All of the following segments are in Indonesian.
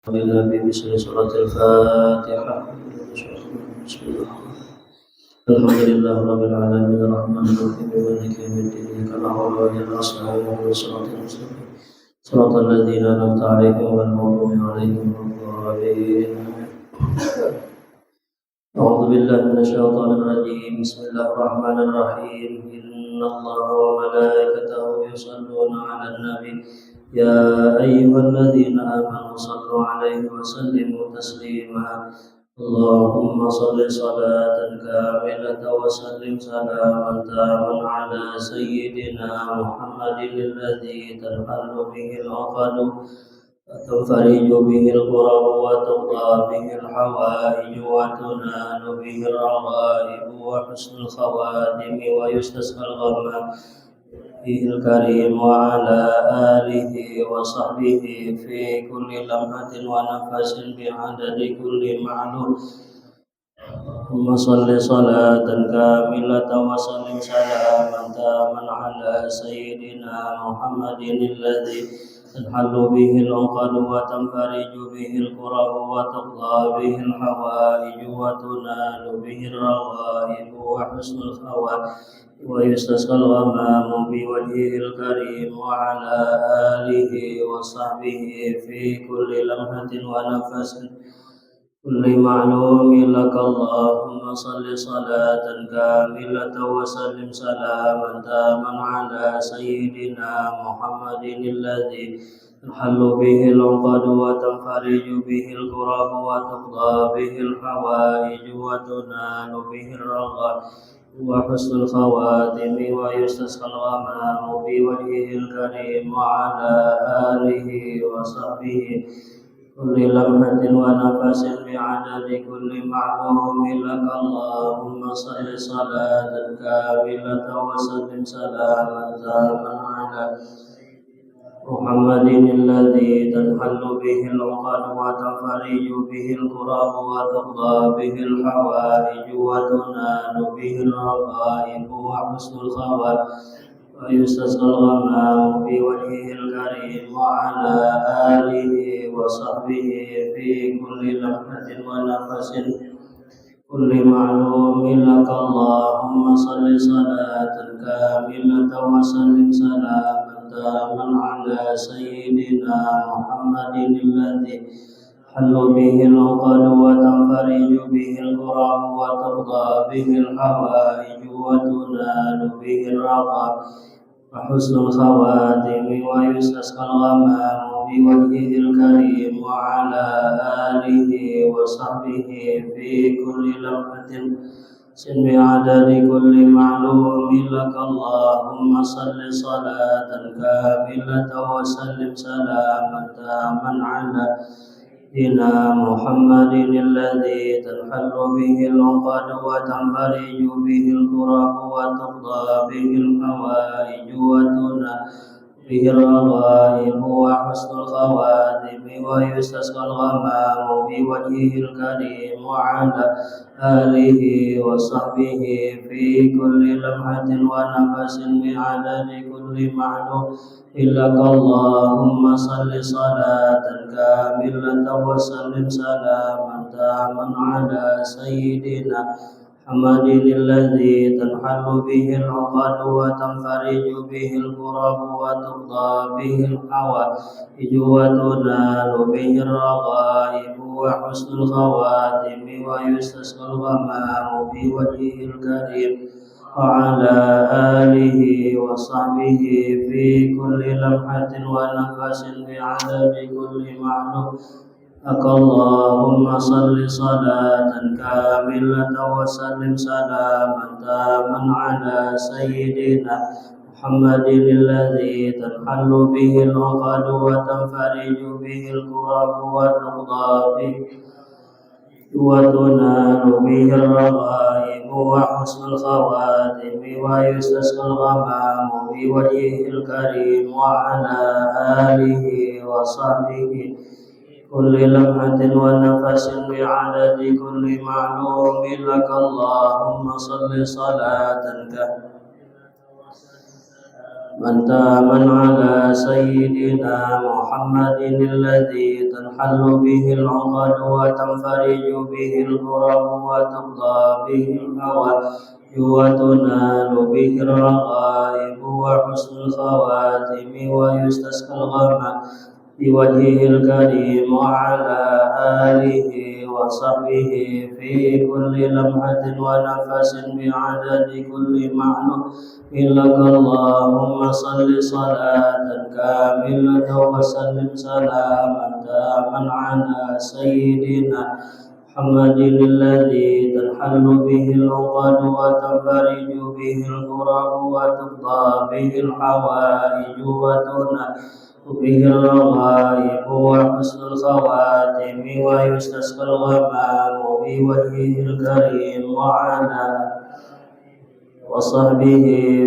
بالله بسم سورة الفاتحة. بسم الله. الحمد لله رب العالمين الرحمن الرحيم مالك يوم الدين إياك نعبد وإياك نستعين اهدنا الصراط المستقيم صراط الذين أنعمت عليهم غير المغضوب عليهم ولا الضالين. أعوذ بالله من الشيطان الرجيم. بسم الله الرحمن الرحيم. إن الله وملائكته يصلون على النبي يا أيها الذين آمنوا صلوا عليه وسلموا تسليما. اللهم صل صلاة كاملة وسلم سلاما تاما على سيدنا محمد الذي تنحل به العقد وتنفرج به الكرب وتقضى به الحوائج وتنال به الرغائب وحسن الخواتم ويستسقى الغمام به الكريم وعلى آله وصحبه في كل لمحة ونفس بعدد كل معلوم. اللهم صل صلاة كاملة وسلم سلاما تاما على سيدنا محمد الذي تنحل به العقد وتنفرج به الكرب وتقضى به الحوائج وتنال به الرغائب وحسن الخواتم ويستسقى الغمام بوجهه الكريم وعلى آله وصحبه في كل لمحة ونفس كل معلوم لك. اللهم صل صلاة كاملة وسلم سلاما تاما على سيدنا محمد الذي تنحل به العقد وتنفرج به الكرب وتقضى به الحوائج وتنال به الرغائب وحسن الخواتم ويستسقى الغمام بوجهه الكريم وعلى آله وصحبه كل لمحة ونفس بعدد كل معلوم لك. اللهم صل صلاة كاملة وسلم سلاما تاما على محمد الذي تنحل به العقد وتنفرج به الكرب وتقضى به الحوائج وتنال به الرغائب وحسن الخواتم ويستسقى الغمام بوجهه الكريم وعلى آله وصحبه في كل لمحة ونفس كل معلوم لك. اللهم صل صلاة كاملة وسلم سلاما تاما على سيدنا محمد الذي تحل به العقد وتنفرج به الكرب وتقضى به الحوائج وتنال به الرغائب وحسن الخواتم ويستسقى الغمام بوجهه الكريم وعلى آله وصحبه في كل لمحة بعدد كل معلوم لك. اللهم صل صلاة كاملة وسلم سلاما تاما على سيدنا محمد الذي تنحل به العقد وتنفرج به الكرب وتقضى به الحوائج وتنال به الرغائب وحسن الخواتم ويستسقى الغمام بوجهه الكريم وعلى آله وصحبه في كل لمحة ونفس بعدد كل معلوم لك. اللهم صل صلاة كاملة وسلم سلاما تاما على سيدنا محمد الذي تنحل به العقد وتنفرج به الكرب وتقضى به الحوائج وتنال به الرغائب وحسن الخواتم ويستسقى الغمام بوجهه الكريم وعلى آله وصحبه في كل لمحة ونفس بعدد كل معلوم لك. اللهم صل صلاة كاملة وسلم سلاما تاما على سيدنا محمد الذي تنحل به العقد وتنفرج به الكرب وتقضى به وتنال به الرغائب وحسن الخواتم ويستسقى الغمام بوجهه الكريم وعلى آله وصحبه كل لمحة ونفس بعدد كل معلوم لك. اللهم صل صلاة من على سيدنا محمد الذي تنحل به العقد وتنفرج به الكرب وتقضى به الحوائج وتنال به الرغائب وحسن الخواتم ويستسقى الغمام بوجهه الكريم وعلى آله وصحبه في كل لمحة ونفس بعدد كل معلوم لك اللهم صل صلاة كاملة وسلم سلاما تاما على سيدنا محمد الذي تنحل به العقد وتنفرج به الكرب وتقضى به الحوائج وتنال به الرغائب وحسن الخواتم ويستسقى الغمام بوجهه الكريم وعلى وصحبه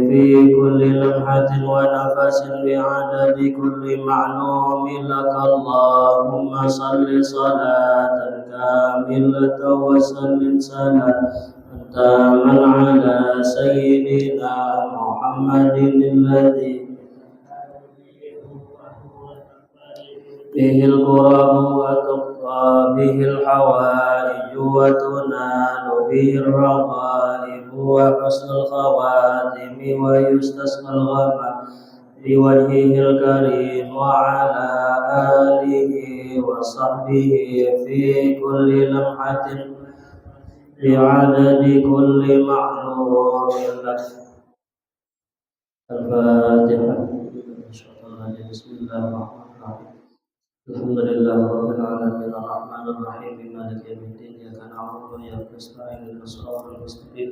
في كل لمحة ونفس بعدد كل معلوم لك اللهم صل صلاة كاملة وسلم سلاما تاما على سيدنا محمد الذي به الكرب وتقضى به الحوائج وتنال به الرغائب وحسن الخواتم ويستسقى الغمام بوجهه الكريم وعلى آله وصحبه في كل لمحة بعدد كل معلوم لك. الفاتحة. بسم الله الرحمن الرحيم. الحمد لله رب العالمين الرحمن الرحيم مالك يوم الدين إياك نعبد وإياك نستعين اهدنا الصراط المستقيم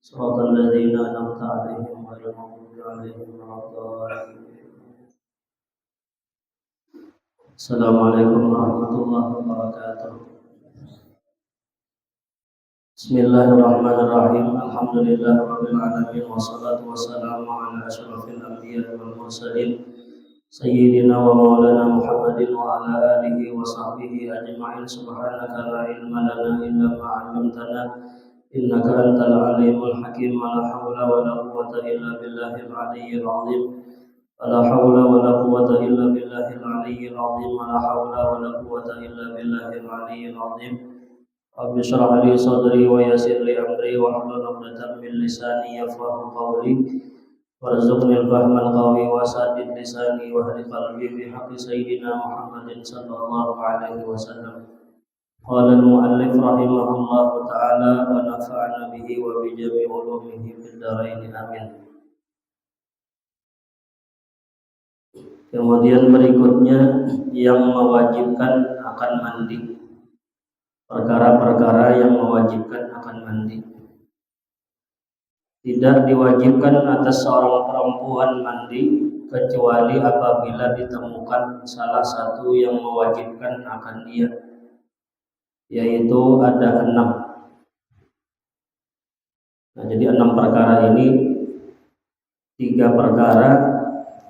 صراط الذين أنعمت عليهم غير المغضوب عليهم ولا الضالين. السلام عليكم ورحمة الله وبركاته. بسم الله الرحمن الرحيم. الحمد لله رب العالمين والصلاة والسلام على أشرف الأنبياء والمرسلين سيدنا ومولانا محمد وعلى آله وصحبه أجمعين. سبحانك لا علم لنا إلا ما علمتنا إنك أنت العليم الحكيم. ولا حول ولا قوة إلا بالله العلي العظيم. ولا حول ولا قوة إلا بالله العلي العظيم. ولا حول ولا قوة إلا بالله العلي العظيم. رب اشرح لي صدري ويسر لي أمري واحلل عقدة من لساني يفقهوا قولي وارزقني الفهم القوي وسدد لساني واهد قلبي بحق سيدنا محمد صلى الله عليه وسلم. قال المؤلف رحمه الله تعالى ونفعنا به وبجميع علومه في الدارين آمين. Kemudian berikutnya yang mewajibkan akan mandi. Perkara-perkara yang mewajibkan akan mandi. Tidak diwajibkan atas seorang perempuan mandi kecuali apabila ditemukan salah satu yang mewajibkan akan dia, yaitu ada 6. Nah, jadi 6 perkara ini 3 perkara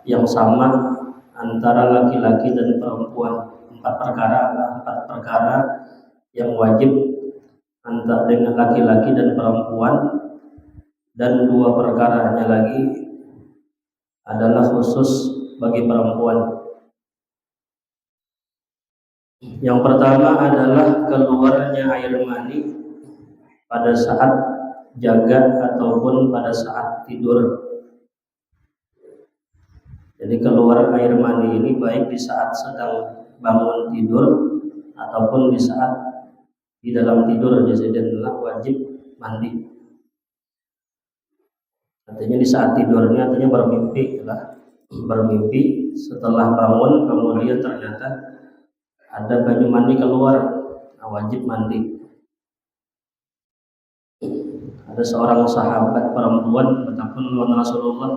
yang sama antara laki-laki dan perempuan. 4 perkara yang wajib antara dengan laki-laki dan perempuan, dan 2 perkaranya lagi adalah khusus bagi perempuan. Yang pertama adalah keluarnya air mani pada saat jaga ataupun pada saat tidur. Jadi keluar air mani ini baik di saat sedang bangun tidur ataupun di saat di dalam tidur. Jadi adalah wajib mandi. Artinya di saat tidurnya, artinya bermimpi lah. Bermimpi setelah bangun kemudian ternyata ada baju mandi keluar, nah, wajib mandi. Ada seorang sahabat perempuan bertakun kepada Rasulullah,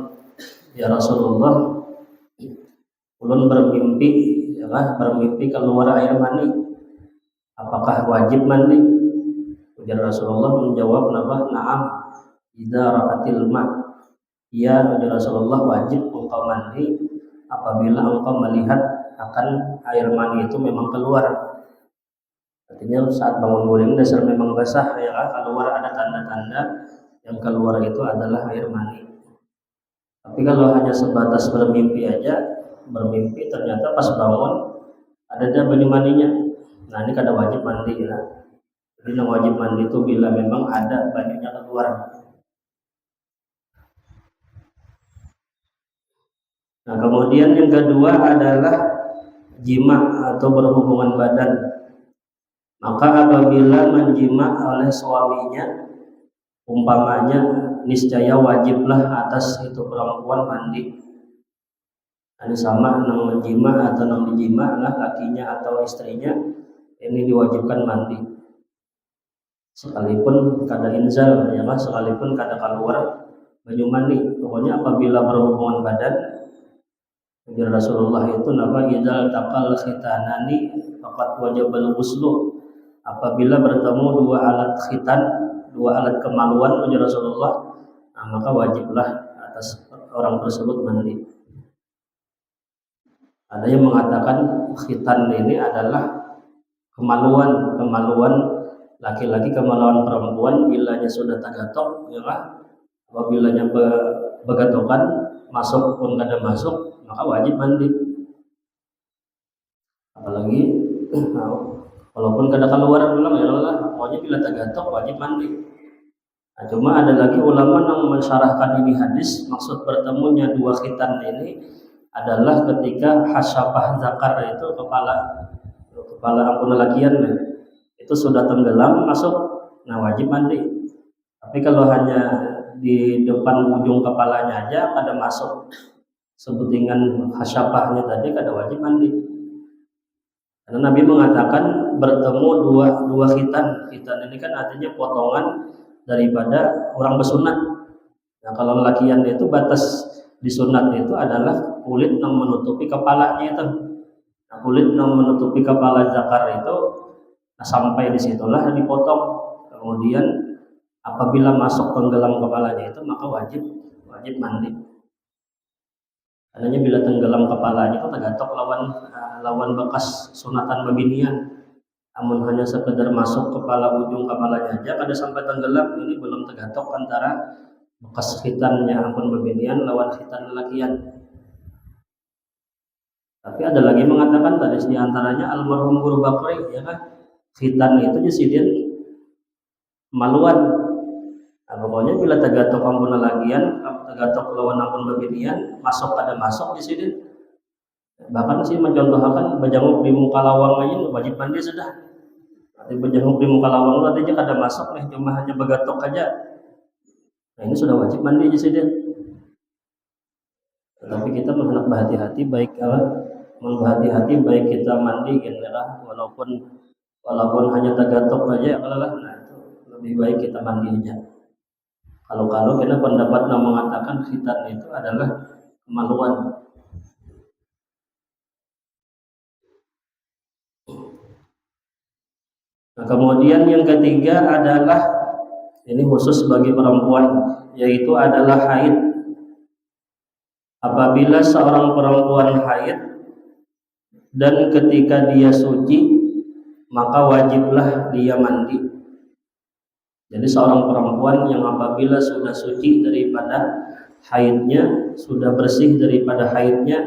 ya Rasulullah, ulun bermimpi, ya kan, bermimpi keluar air mani, apakah wajib mandi? Ujar Rasulullah menjawab, na'am, idza ra'atil ma'. Ya Rasulullah, wajib engkau mandi apabila engkau melihat akan air mani itu memang keluar. Artinya saat bangun guling dasar memang basah, ya kan? Keluar ada tanda-tanda yang keluar itu adalah air mani. Tapi kalau hanya sebatas bermimpi aja, bermimpi ternyata pas bangun ada banyu mandinya, nah ini kada wajib mandi ya. Jadi yang wajib mandi itu bila memang ada banyunya keluar. Nah kemudian yang kedua adalah jima atau berhubungan badan. Maka apabila menjima oleh suaminya, umpamanya niscaya wajiblah atas itu perempuan mandi. Ini sama nang menjima atau nang dijima lah lakinya atau istrinya, ini diwajibkan mandi. Sekalipun kada inzal ya mas, sekalipun kada keluar banyu mandi, pokoknya apabila berhubungan badan, ujar Rasulullah itu napa idzal taqal khitanani faqad wajibal ghuslu. Apabila bertemu dua alat khitan, dua alat kemaluan ujar Rasulullah, nah, maka wajiblah atas orang tersebut mandi. Ada yang mengatakan khitan ini adalah kemaluan laki-laki, kemaluan perempuan bilanya sudah tagatok ya kan, apabila begatokan masuk pun kada masuk maka wajib mandi. Apalagi walaupun kada keluar bilang ya Allah, pokoknya bila tagatok wajib mandi. Nah, cuma ada lagi ulama yang mensyarahkan ini hadis, maksud bertemunya dua khitan ini adalah ketika hasyafah zakar itu kepala ampun lakian itu sudah tenggelam masuk, nah wajib mandi. Tapi kalau hanya di depan ujung kepalanya aja kada masuk sebutingan hasyafahnya tadi, kada wajib mandi. Karena Nabi mengatakan bertemu dua khitan ini kan artinya potongan daripada orang bersunat. Nah kalau lakian itu batas disunat itu adalah kulit yang menutupi kepalanya itu. Nah, kulit yang menutupi kepala zakar itu, nah, sampai disitulah dipotong. Kemudian apabila masuk tenggelam kepalanya itu maka wajib mandi. Karena bila tenggelam kepalanya itu tagatok lawan bekas sunatan babinian. Namun hanya sekedar masuk kepala ujung kepalanya aja kada sampai tenggelam, ini belum tagatok antara bekas khitannya ampun babinian lawan khitan lakian. Tapi ada lagi mengatakan tadi diantaranya almarhum Guru Bakri ya kan, khitan itu disidin maluan. Nah, pokoknya bila tagatok ampun lakian, tagatok lawan ampun babinian, masuk ada masuk disidin. Bahkan sih mencontohkan bajanguk di muka lawang aja wajib mandi sudah. Nanti bajanguk di muka lawang itu artinya kada masuk nih, cuma hanya bagatok aja. Nah ini sudah wajib mandi aja sih dia. Tetapi kita menghendak berhati-hati baik baik kita mandi gitu lah, walaupun hanya tagatok aja kalau lah, nah itu lebih baik kita mandi aja. Kalau kita pendapat yang mengatakan khitan itu adalah kemaluan. Nah, kemudian yang ketiga adalah ini khusus bagi perempuan, yaitu adalah haid. Apabila seorang perempuan haid dan ketika dia suci, maka wajiblah dia mandi. Jadi seorang perempuan yang apabila sudah suci daripada haidnya, sudah bersih daripada haidnya,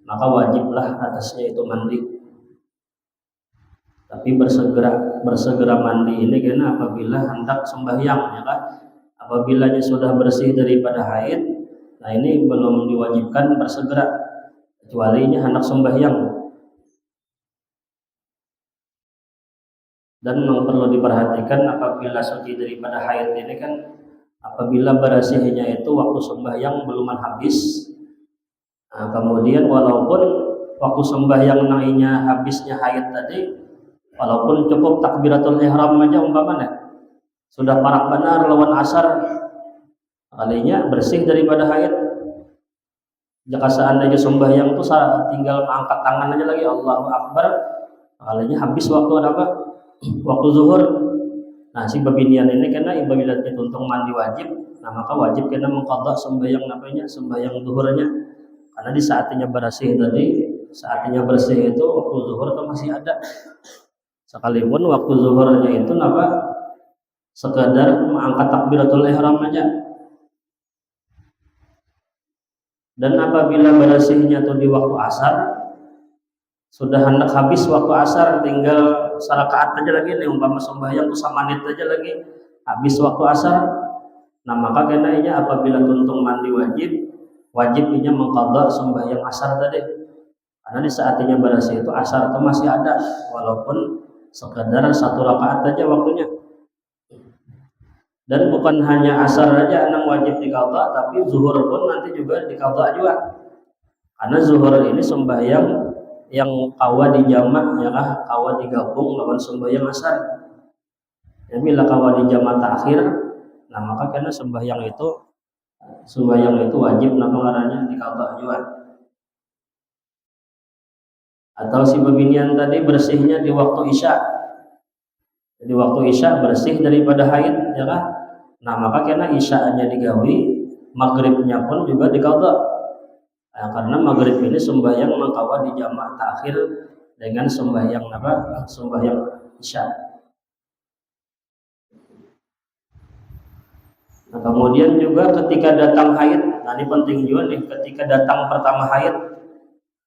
maka wajiblah atasnya itu mandi. Tapi bersegera mandi ini karena apabila hendak sembahyang ya kan. Apabila sudah bersih daripada haid, nah ini belum diwajibkan bersegera kecuali ini hendak sembahyang. Dan yang perlu diperhatikan apabila suci daripada haid ini kan, apabila bersihnya itu waktu sembahyang belum habis. Nah, kemudian walaupun waktu sembahyang nainya habisnya haid tadi, walaupun cukup takbiratul ihram aja umpamanya sudah parak benar lawan asar, kalinya bersih daripada haid. Jika seandainya sembahyang itu tinggal angkat tangan aja lagi Allahu Akbar, kalinya habis waktu apa? Waktu zuhur. Nah si babinian ini karena apabila dituntung mandi wajib, nah maka wajib kena mengqadha sembahyang sembahyang zuhurnya. Karena di saatnya bersih itu waktu zuhur itu masih ada. Sekalipun waktu zuhurnya itu sekadar mengangkat takbiratul ihram aja. Dan apabila bersihnya tuh di waktu asar, sudah hendak habis waktu asar, tinggal sarakaat aja lagi nih, umpama sembahyang tuh samanit aja lagi habis waktu asar. Nah maka kenanya apabila tuntung mandi wajib inya mengqadha sembahyang asar tadi, karena di saat inya bersih itu asar itu masih ada, walaupun sekadar 1 rakaat aja waktunya. Dan bukan hanya asar aja yang wajib diqadha, tapi zuhur pun nanti juga diqadha juga. Karena zuhur ini sembahyang yang kawa dijamak, ya kah, kawa digabung lawan sembahyang asar. Ya, bila kawa dijamak takhir, nah maka karena sembahyang itu wajib nama ngarannya diqadha juga. Atau si babinian tadi bersihnya di waktu isya. Di waktu isya bersih daripada haid, ya kah? Nah maka karena isya'nya digawi, maghribnya pun juga diqadha. Nah, karena maghrib ini sembahyang mengkawa di jamak takhir dengan sembahyang apa? Sembahyang isya. Nah, kemudian juga ketika datang haid, nah ini penting juga nih, ketika datang pertama haid,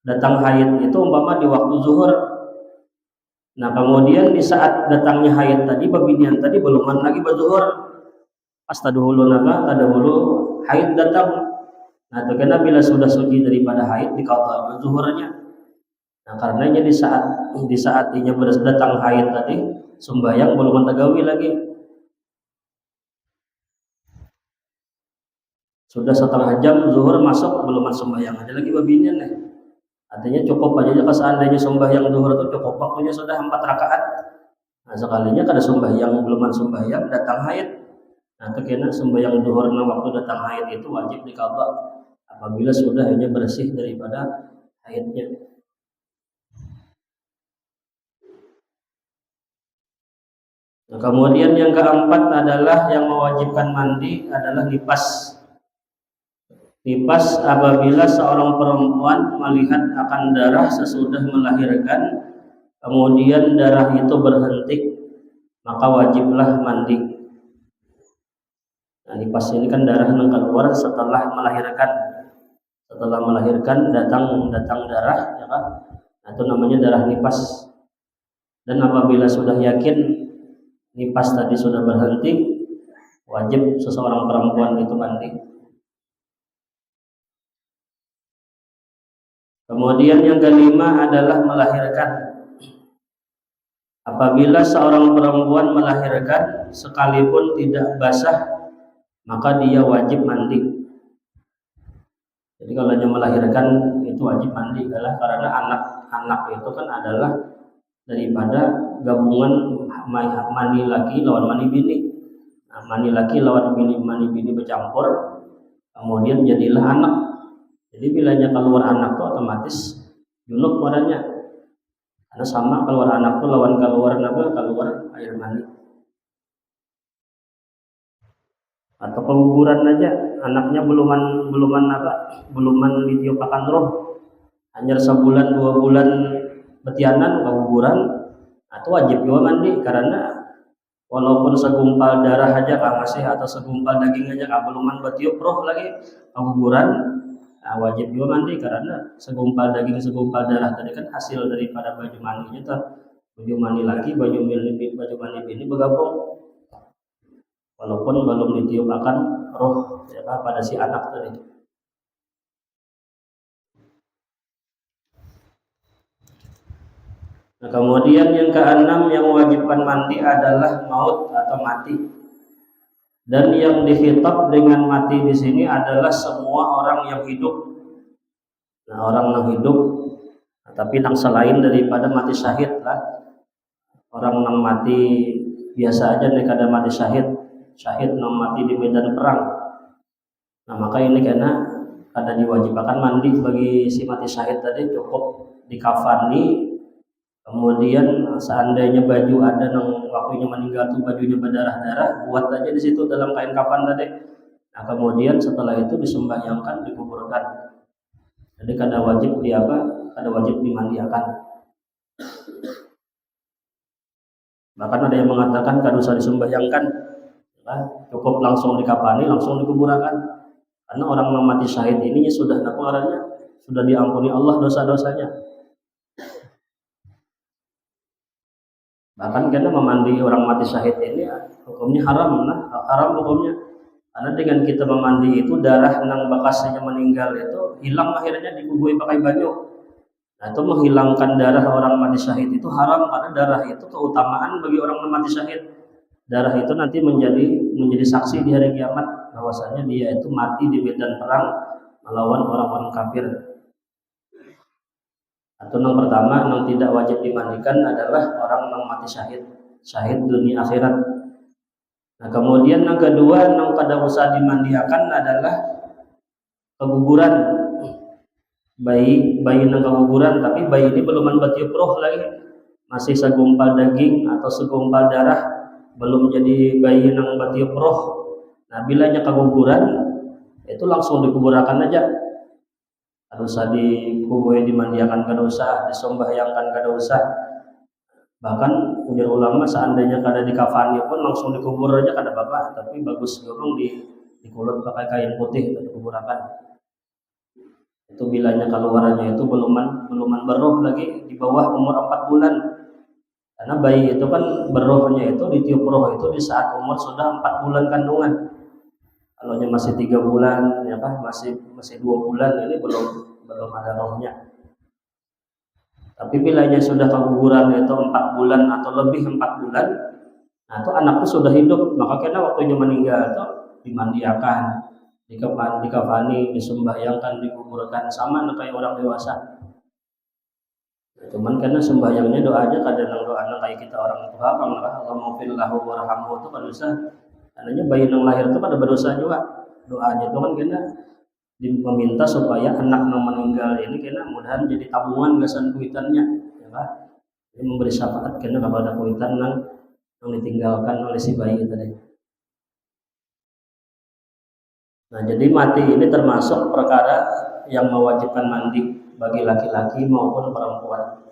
datang haid itu umpama di waktu zuhur. Nah kemudian di saat datangnya haid tadi, babinian tadi beluman lagi berzuhur. Pas tadahulu haid datang. Nah, karena bila sudah suci daripada haid diqadha zuhurnya. Nah, karenanya di saat inya datang haid tadi, sembahyang belum tagawi lagi. Sudah 1/2 jam zuhur masuk belum sembahyang ada lagi babinya nih. Artinya cukup aja kalau seandainya sembahyang zuhur itu cukup waktunya sudah 4 rakaat. Nah, sekalinya kada sembahyang belum sembahyang datang haid. Nah, kena sembahyang zuhur waktu datang haid itu wajib diqadha apabila sudah hanya bersih daripada haidnya. Nah, kemudian yang keempat adalah yang mewajibkan mandi adalah nipas. Nipas apabila seorang perempuan melihat akan darah sesudah melahirkan, kemudian darah itu berhenti, maka wajiblah mandi. Nah, nipas ini kan darah yang keluar setelah melahirkan. Setelah melahirkan datang darah, ya kan? Nah, itu namanya darah nipas. Dan apabila sudah yakin nipas tadi sudah berhenti, wajib seseorang perempuan itu mandi. Kemudian yang kelima adalah melahirkan. Apabila seorang perempuan melahirkan sekalipun tidak basah, maka dia wajib mandi. Jadi kalau dia melahirkan itu wajib mandi karena anak itu kan adalah daripada gabungan mani laki lawan mani bini. Nah, mani laki lawan mani bini bercampur, kemudian jadilah anak. Jadi bilanya keluar anak tuh otomatis junub warnanya. Karena sama keluar anak tuh lawan keluar air mani. Atau keguguran aja, anaknya beluman ditiupakan roh. Hanya sebulan 2 bulan betianan keguguran, atau wajib juga mandi karena walaupun segumpal darah aja masih atau segumpal daging aja beluman betiup roh lagi keguguran, nah, wajib juga mandi karena segumpal daging segumpal darah tadi kan hasil daripada baju mandinya tuh, baju mani laki baju mani bini bergabung walaupun belum ditiup akan roh ya, pada si anak tadi. Nah, kemudian yang keenam yang mewajibkan mandi adalah maut atau mati. Dan yang dikhitab dengan mati di sini adalah semua orang yang hidup. Nah, orang yang hidup, tapi yang selain daripada mati syahid lah. Orang yang mati biasa aja nih kada mati syahid yang mati di medan perang. Nah, maka ini karena kada diwajibkan mandi bagi si mati syahid tadi, cukup dikafani. Kemudian seandainya baju ada yang waktunya meninggal tuh bajunya berdarah-darah, buat aja di situ dalam kain kafan tadi. Nah, kemudian setelah itu disembahyangkan, dikuburkan. Jadi kada wajib dimandiakan. Bahkan ada yang mengatakan kada usah disembahyangkan, cukup langsung dikafani, langsung dikuburkan. Karena orang yang mati syahid ini sudah sudah diampuni Allah dosa-dosanya. Bahkan karena memandi orang mati syahid ini hukumnya haram, haram hukumnya. Karena dengan kita memandi itu darah nang bekasnya meninggal itu hilang, akhirnya dikubui pakai banyu. Nah, itu menghilangkan darah orang mati syahid itu haram, karena darah itu keutamaan bagi orang mati syahid. Darah itu nanti menjadi saksi di hari kiamat bahwasanya dia itu mati di medan perang melawan orang-orang kafir. Atau yang pertama yang tidak wajib dimandikan adalah orang yang mati syahid dunia akhirat. Nah, kemudian yang kedua yang kada usah dimandiakan adalah keguguran. Bayi yang keguguran, tapi bayi ini belum batiup roh lagi, masih segumpal daging atau segumpal darah, belum jadi bayi yang batiup roh. Nah, bilanya keguguran itu langsung dikuburkan aja. Kada usah dikubur, dimandiakan kada usah, disembahyangan kada usah. Bahkan ujar ulama seandainya kada dikafani pun langsung dikubur aja kada apa-apa, tapi bagus memang dikulut pakai kain putih itu dikuburkan. Itu bilanya keluarannya itu beluman beroh lagi di bawah umur 4 bulan. Karena bayi itu kan berohnya itu ditiup roh itu di saat umur sudah 4 bulan kandungan. Kalau masih 3 bulan ya kan, masih 2 bulan ini belum ada rohnya. Tapi bilanya sudah keguguran itu 4 bulan atau lebih 4 bulan, nah itu anaknya sudah hidup, maka kena waktunya meninggal itu dimandiakan, dikafani, disembahyangkan, dikuburkan sama kayak orang dewasa. Nah, cuman karena sembahyangnya doanya kadang doa kayak kita orang tua, Allahumma lahu warhamhu itu kan bisa. Karena bayi yang lahir itu pada berdosa juga. Doanya itu kan kena meminta supaya anak yang meninggal ini kena mudahan jadi tabungan gasan kuitannya, ya kan? Jadi memberi syafaat kena kepada kuitan yang ditinggalkan oleh si bayi tadi. Nah, jadi mati ini termasuk perkara yang mewajibkan mandi bagi laki-laki maupun perempuan.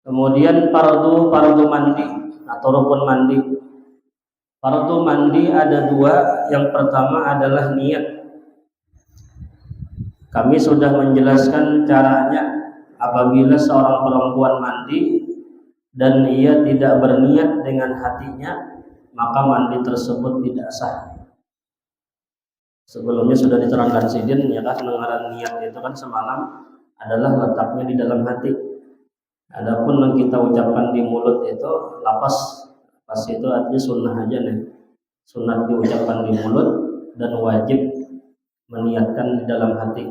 Kemudian fardu mandi atau rukun mandi. Fardu mandi ada 2. Yang pertama adalah niat. Kami sudah menjelaskan caranya. Apabila seorang perempuan mandi dan ia tidak berniat dengan hatinya, maka mandi tersebut tidak sah. Sebelumnya sudah diterangkan sidin ya kan, pendengaran niat itu kan semalam adalah letaknya di dalam hati. Adapun yang kita ucapkan di mulut itu lapas itu artinya sunnah aja nih. Sunnah diucapkan di mulut dan wajib meniatkan di dalam hati.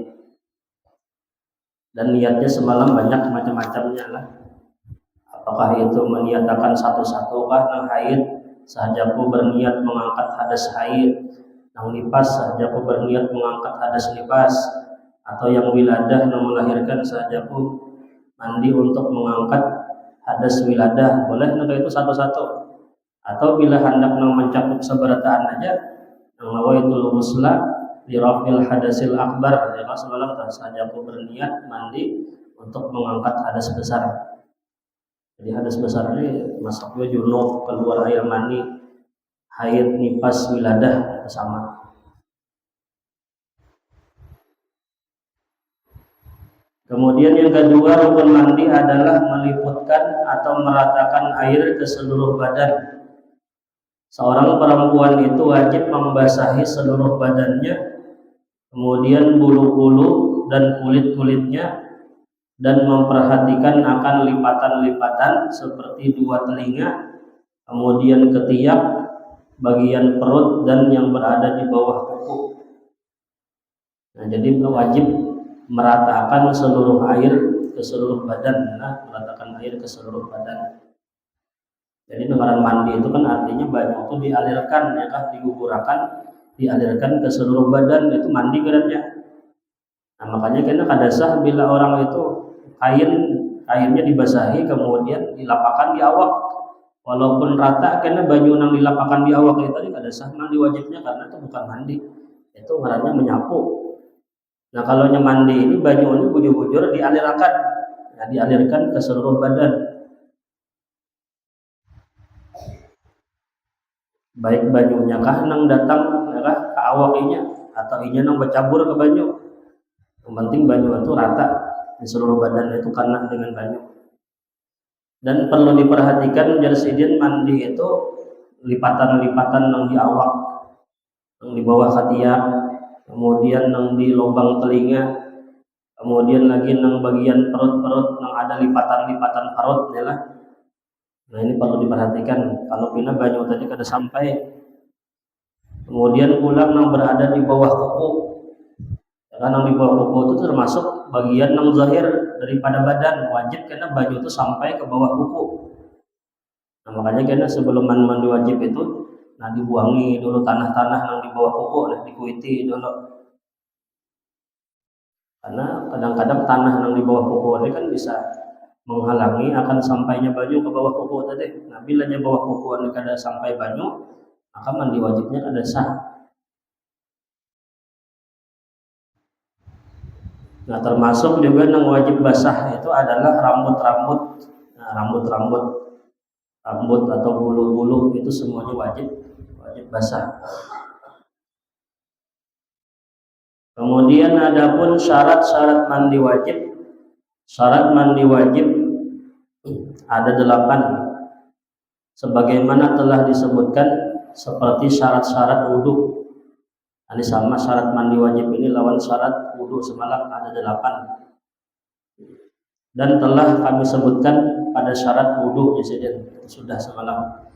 Dan niatnya semalam banyak macam-macamnya lah. Apakah itu meniatakan satu-satu kah nang haid, sahajaku berniat mengangkat hadas haid, nang nipas sahajaku berniat mengangkat hadas nipas, atau yang wiladah nang melahirkan sahajaku mandi untuk mengangkat hadas wiladah, boleh nang itu satu-satu. Atau bila hendak nang mencakup seberataan aja, nang nawaitul ghusla di rafil hadasil akbar, ya semalam sahajaku berniat mandi untuk mengangkat hadas besar. Jadi hadas besar ini masuknya junub, keluar air mani, haid, nipas, wiladah sama. Kemudian yang kedua rukun mandi adalah meliputkan atau meratakan air ke seluruh badan. Seorang perempuan itu wajib membasahi seluruh badannya, kemudian bulu-bulu dan kulit-kulitnya, dan memperhatikan akan lipatan-lipatan seperti 2 telinga, kemudian ketiak, bagian perut, dan yang berada di bawah kuku. Nah, jadi wajib meratakan seluruh air ke seluruh badan. Nah, meratakan air ke seluruh badan. Jadi dengaran mandi itu kan artinya banyak itu dialirkan, ya kan, digugurkan, dialirkan ke seluruh badan, itu mandi gerannya. Nah, makanya kena kada sah bila orang itu kainnya dibasahi kemudian dilapakkan di awak, walaupun rata kena baju yang dilapakkan di awak itu tadi kada sah mandi wajibnya, karena itu bukan mandi, itu ngarannya menyapu. Nah, kalau mandi ini baju ini bujur-bujur dialirkan, nah, dialirkan ke seluruh badan, baik bajunya kah nang datang ya kah ke awakinya atau inya nang bercampur ke banyu. Yang penting banyu itu rata di seluruh badan itu kena dengan banyu. Dan perlu diperhatikan jarsidin mandi itu lipatan-lipatan yang di awak, yang di bawah ketiak, kemudian yang di lubang telinga, kemudian lagi yang bagian perut-perut yang ada lipatan-lipatan perut ya lah. Nah ini perlu diperhatikan kalau pina banyu tadi kada sampai. Kemudian ulang yang berada di bawah kuku, karena yang di bawah kuku itu termasuk bagian yang zahir daripada badan, wajib karena banyu itu sampai ke bawah kuku. Nah, makanya karena sebelum mandi wajib itu nah dibuangi dulu tanah-tanah yang di bawah kuku, nah dikuiti dulu. Karena kadang-kadang tanah yang di bawah kuku ini kan bisa menghalangi akan sampainya banyu ke bawah kuku tadi. Nah, bila nya bawah kuku ini kada sampai banyu, maka mandi wajibnya kada sah. Nah, termasuk juga yang wajib basah itu adalah rambut-rambut. Nah, rambut atau bulu-bulu itu semuanya wajib basah. Kemudian adapun syarat-syarat mandi wajib. Syarat mandi wajib ada 8. Sebagaimana telah disebutkan seperti syarat-syarat wudhu. Ini sama syarat mandi wajib ini lawan syarat wudhu semalam ada 8. Dan telah kami sebutkan pada syarat wudhu sudah semalam.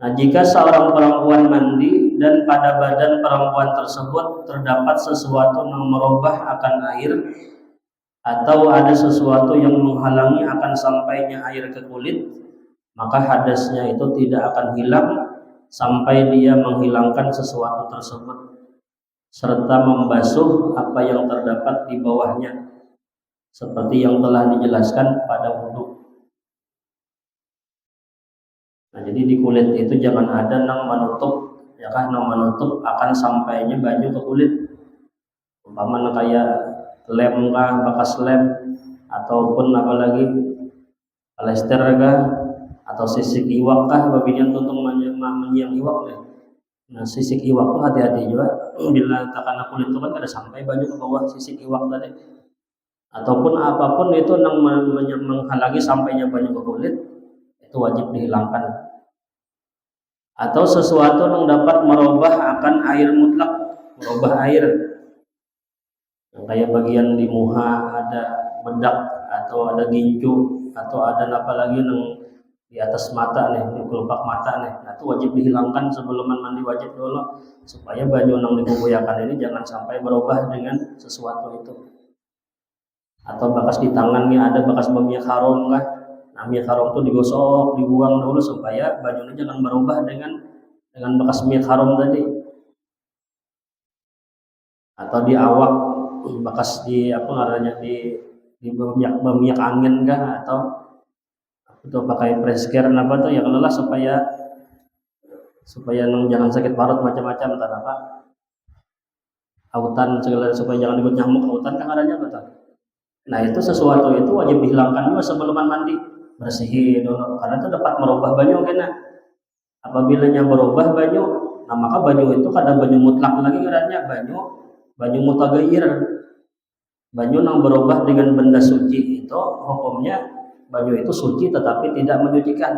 Nah, jika seorang perempuan mandi dan pada badan perempuan tersebut terdapat sesuatu yang merubah akan air atau ada sesuatu yang menghalangi akan sampainya air ke kulit, maka hadasnya itu tidak akan hilang sampai dia menghilangkan sesuatu tersebut serta membasuh apa yang terdapat di bawahnya seperti yang telah dijelaskan pada wudhu. Nah, jadi di kulit itu jangan ada nang menutup, ya kan, nang menutup akan sampainya banyu ke kulit. Umpamanya kayak lem kah, bekas lem, ataupun apalagi plester kah, atau sisik iwak kah, babinya tuntung menyiang iwak. Nah, sisik iwak tuh hati-hati juga. Bila takana kulit itu kan kada sampai banyu ke bawah sisik iwak tadi. Ataupun apapun itu nang menghalangi sampainya banyu ke kulit, itu wajib dihilangkan. Atau sesuatu yang dapat merubah akan air mutlak, merubah air. Kayak bagian di muha ada bedak atau ada gincu atau ada apa lagi yang di atas mata nih, di kelopak mata nih. Nah, itu wajib dihilangkan sebelum mandi wajib dulu supaya banyu yang dibubuyakan ini jangan sampai berubah dengan sesuatu itu. Atau bekas di tangannya ada bekas minyak harum lah. Nah, minyak harum itu digosok, dibuang dulu supaya bajunya jangan berubah dengan bekas minyak harum tadi. Atau di awak bekas di apa namanya di minyak angin kah, atau itu pakai press-care apa tuh yang lelah supaya jangan sakit parut macam-macam entah apa. Autan segala supaya jangan ikut nyamuk, autan kan adanya betul. Nah, itu sesuatu itu wajib dihilangkan juga sebelum mandi. Bersihin dulu karena itu dapat merubah banyu kena. Apabila nya berubah banyu, nah maka banyu itu kada banyu mutlak lagi karena banyu mutaghayyir. Banyu yang berubah dengan benda suci itu hukumnya banyu itu suci tetapi tidak menyucikan.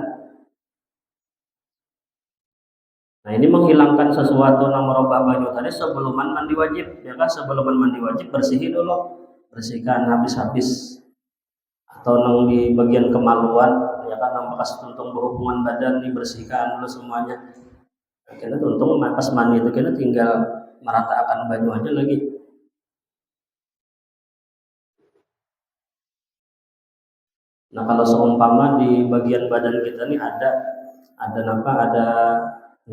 Nah, ini menghilangkan sesuatu yang merubah banyu tadi sebelum mandi wajib, ya kan? Sebelum mandi wajib bersihin dulu. Bersihkan habis-habis. Atau nang di bagian kemaluan, ya kan, nang bekas tuntung berhubungan badan dibersihkan dulu semuanya. Akhirnya tuntung pas mandi itu kena tinggal meratakan banyu aja lagi. Nah, kalau seumpama di bagian badan kita nih ada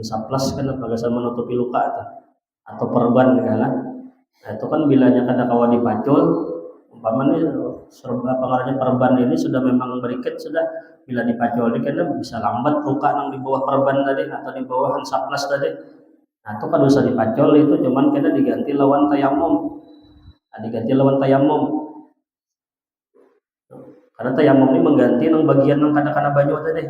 saplas kan bagaimana menutupi luka atau perban kan. Nah, itu kan bilanya kada kawa dipacul, umpamanya perban ini sudah memang berikat, sudah bila dipacul ini karena bisa lambat luka yang di bawah perban tadi atau di bawah saplas tadi. Nah, itu kan usah dipacul, itu cuman kena diganti lawan tayamum. Karena tayamum ini mengganti nang bagian nang kada banyu tadi.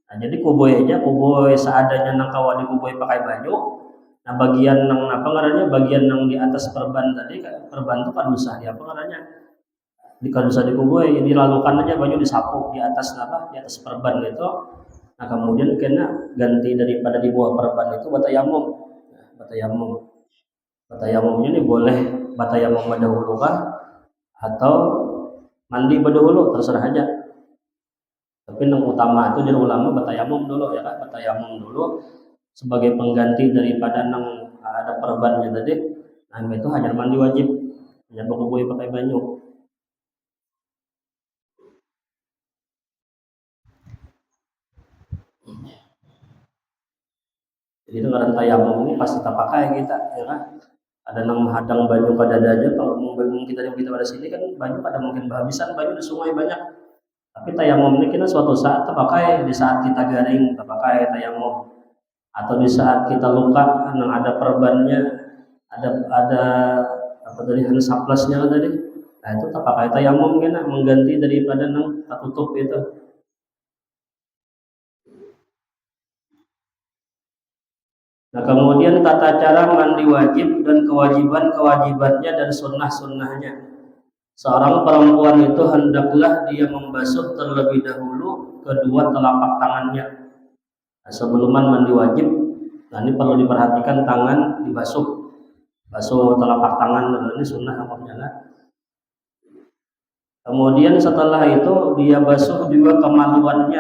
Nah, jadi kuboy seadanya nang kawa di kuboy pakai banyu. Nah bagian nang apa ngarannya, bagian nang di atas perban tadi kan, perban itu kan usah di apa ngarannya, di kan usah dikubur ya, dilalukan aja baju disapu di atas apa, di atas perban itu. Nah kemudian kena ganti daripada di bawah perban itu batayamum. Nah, batayamumnya ini boleh batayamum dahulu kah atau mandi berdahulu terserah aja. Tapi yang utama itu dari ulama batayamum dulu ya kan, batayamum dulu sebagai pengganti daripada nang ada perbannya tadi. Nah itu hanya mandi wajib, hanya berkubui pakai banyu. Jadi dengan tayamum ini pasti tak pakai kita ya kan. Ada nang hadang banyu pada aja, kalau mungkin kita yang kita pada sini kan banyu pada mungkin kehabisan banyu di sungai banyak. Tapi tayamum ini kita suatu saat tak pakai, di saat kita garing tak pakai tayamum, atau di saat kita luka yang ada perbannya, ada apa tadi hansaplasnya tadi, nah itu tak pakai tayamum kan, mengganti daripada nang tak tutup itu. Nah kemudian tata cara mandi wajib dan kewajibannya dan sunnahnya. Seorang perempuan itu hendaklah dia membasuh terlebih dahulu kedua telapak tangannya. Nah, sebelum mandi wajib, nah ini perlu diperhatikan tangan dibasuh. Basuh telapak tangan dulu, ini sunnah hukumnya lah. Kemudian setelah itu dia basuh juga kemaluan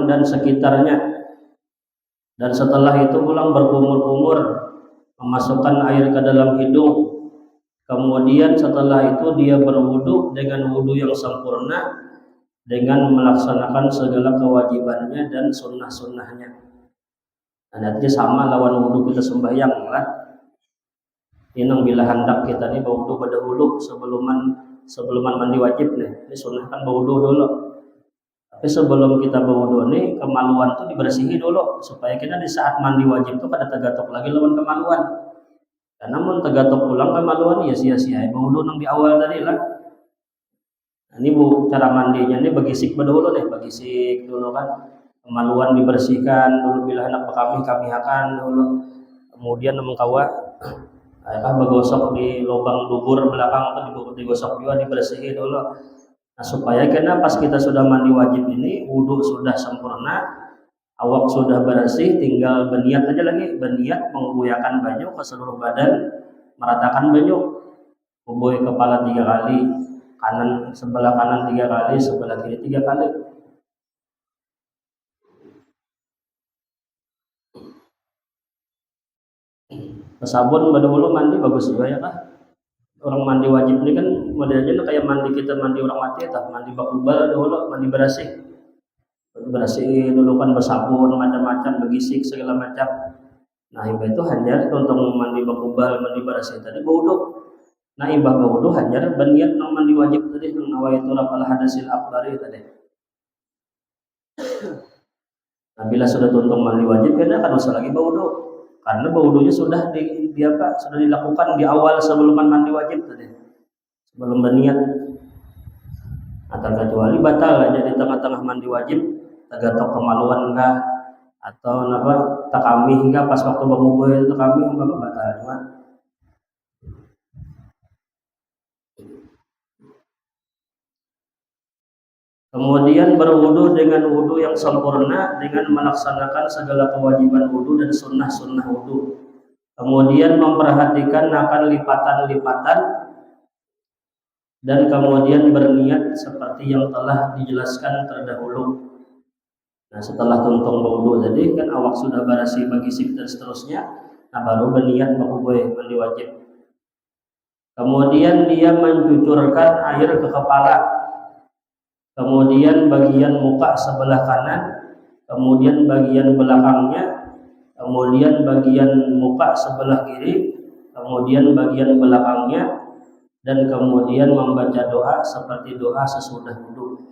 dan sekitarnya. Dan setelah itu pulang berkumur-kumur, memasukkan air ke dalam hidung. Kemudian setelah itu dia berwudu dengan wudu yang sempurna dengan melaksanakan segala kewajibannya dan sunnahnya. Nah, nanti sama lawan wudu kita sembahyang lah. Ini bila hendak kita nih berwudu pada wudu sebelum mandi wajib nih. Ini sunnah kan berwudu dulu. Tapi sebelum kita berwudu nih kemaluan tuh dibersihi dulu supaya kita di saat mandi wajib tuh pada tergatok lagi lawan kemaluan. Karena mun tegatok pulang kemaluan ya sia-sia. Wudu nang di awal tadi lah. Nah, ini cara mandinya nih begisik dulu nih, begisik dulu kan. Kemaluan dibersihkan dulu bila hendak kami-kamihakan dulu. Kemudian mengkawa bergosok di lubang dubur belakang atau digosok juga dibersihin dulu. Nah, supaya karena pas kita sudah mandi wajib ini wudu sudah sempurna, awak sudah bersih, tinggal berniat aja lagi, berniat menggoyahkan baju ke seluruh badan, meratakan baju, membuai kepala 3 kali, sebelah kanan 3 kali, sebelah kiri 3 kali. Sabun dulu mandi bagus juga ya kah? Orang mandi wajib ini kan modelnya kayak mandi kita mandi orang mati ya, mandi bakubal dulu, mandi bersih dulu kan bersabun macam-macam, begisik segala macam. Nah itu hanya untuk mandi bakubal, mandi bersih tadi baudu. Nah imbah baudu hanya berniat nang mandi wajib tadi nang nawaitu rafal hadasil akbari tadi. Nah bila sudah tuntung mandi wajib kan akan usah lagi baudu, karena baudunya sudah sudah dilakukan di awal sebelum mandi wajib tadi, sebelum berniat. Nah terkecuali batal aja di tengah-tengah mandi wajib, tergatok kemaluan enggak atau takami hingga pas waktu berwudu itu takami enggak batal. Kemudian berwudu dengan wudu yang sempurna dengan melaksanakan segala kewajiban wudu dan sunnah wudu. Kemudian memperhatikan akan lipatan-lipatan dan kemudian berniat seperti yang telah dijelaskan terdahulu. Nah setelah tuntung wudu tadi kan awak sudah bersih begisik dan seterusnya, nah baru berniat mandi wajib. Kemudian dia mencucurkan air ke kepala, kemudian bagian muka sebelah kanan, kemudian bagian belakangnya, kemudian bagian muka sebelah kiri, kemudian bagian belakangnya, dan kemudian membaca doa seperti doa sesudah wudu.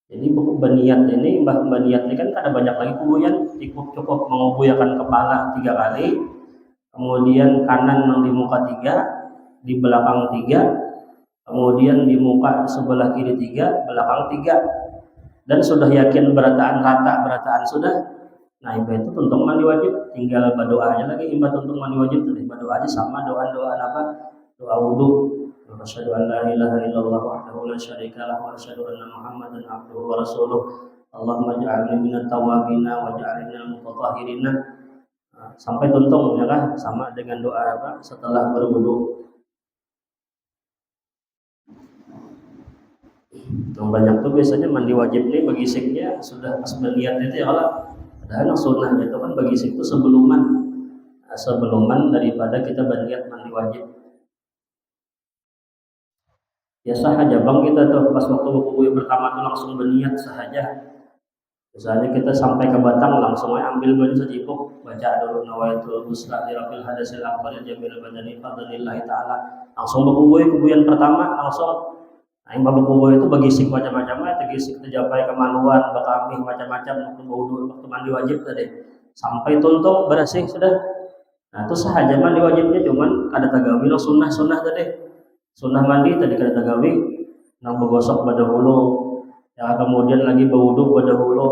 Jadi berniat ini, berniat ini kan ada banyak lagi kubuyan, cukup mengubuyakan kepala 3 kali, kemudian kanan yang di muka 3, di belakang 3, kemudian di muka sebelah kiri 3, belakang 3, dan sudah yakin berataan sudah. Nah, imba itu untuk mandi wajib, tinggal berdoa aja lagi. Imba untuk mandi wajib tadi berdoa aja sama doa-doa apa? Doa wudu. Asyhadu an la ilaha illallah wahdahu la syarikalah wa asyhadu anna Muhammadan abduhu wa rasuluh. Allahumma ja'alni minat tawwabina wa ja'alni minal mutatahhirina. Sampai tuntung ya kan, sama dengan doa apa setelah berwudu. Yang banyak tuh biasanya mandi wajib nih bagisiknya sudah pas berniat itu ya kalau padahal yang sunnahnya itu kan bagisik itu sebelum daripada kita berniat mandi wajib. Ya sahaja bang kita tuh pas waktu buku pertama tuh langsung berniat sahaja. Misalnya kita sampai ke Batang langsung aja ambil baju sejipuk, baca dulu nawaitul husna li rabbil hadasil akbar jamil badani fadlillahi taala. Langsung buku yang pertama langsung. Nah, yang buku itu bagisik macam-macam ya, bagisik tercapai kemaluan, bakami macam-macam waktu wudu, waktu mandi wajib tadi. Sampai tuntung bersih sudah. Nah, itu sahaja mandi wajibnya cuman ada tagawi lo sunnah tadi. Sunnah mandi tadi kada tagawi nang begosok pada hulu. Ya kemudian lagi berwudu pada hulu.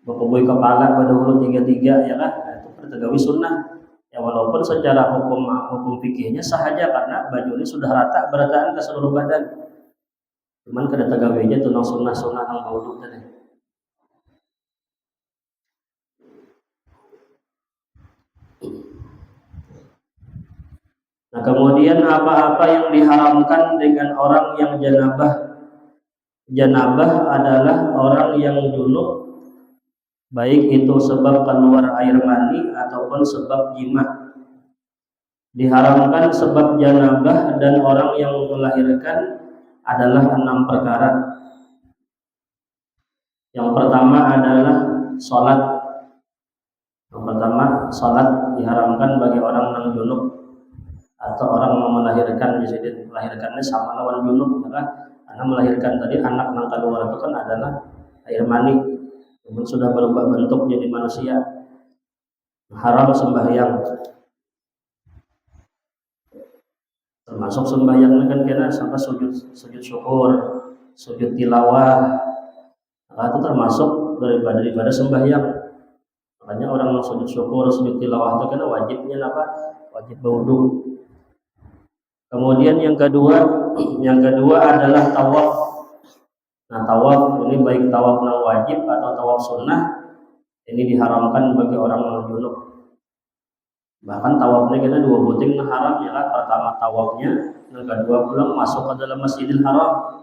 Berkubui kepala pada hulu 3 ya kan? Nah, itu pertagawi sunnah. Ya walaupun secara hukum fikihnya sahaja karena baju ini sudah rata berataan ke seluruh badan. Cuman kada tagawinya tuh nang sunnah nang wudu tadi. Nah, kemudian apa-apa yang diharamkan dengan orang yang janabah. Janabah adalah orang yang junub, baik itu sebab keluar air mani ataupun sebab jima. Diharamkan sebab janabah dan orang yang melahirkan adalah 6 perkara. Yang pertama adalah sholat. Yang pertama sholat diharamkan bagi orang yang junub atau orang yang melahirkan. Jadi melahirkannya sama lawan junub ya. Karena melahirkan tadi anak yang keluar itu kan adalah air mani, namun sudah berubah bentuk jadi manusia. Haram sembahyang, termasuk sembahyangnya kan kena sampai sujud syukur, sujud tilawah. Nah, itu termasuk daripada sembahyang. Makanya orang yang sujud syukur, sujud tilawah itu kan wajibnya apa? Wajib berwudu. Kemudian yang kedua adalah tawaf. Nah, tawaf ini baik tawaf yang wajib atau tawaf sunnah ini diharamkan bagi orang yang junub. Bahkan tawafnya kita 2 buting haram ya kan. Pertama tawafnya, yang kedua pulang masuk ke dalam Masjidil Haram.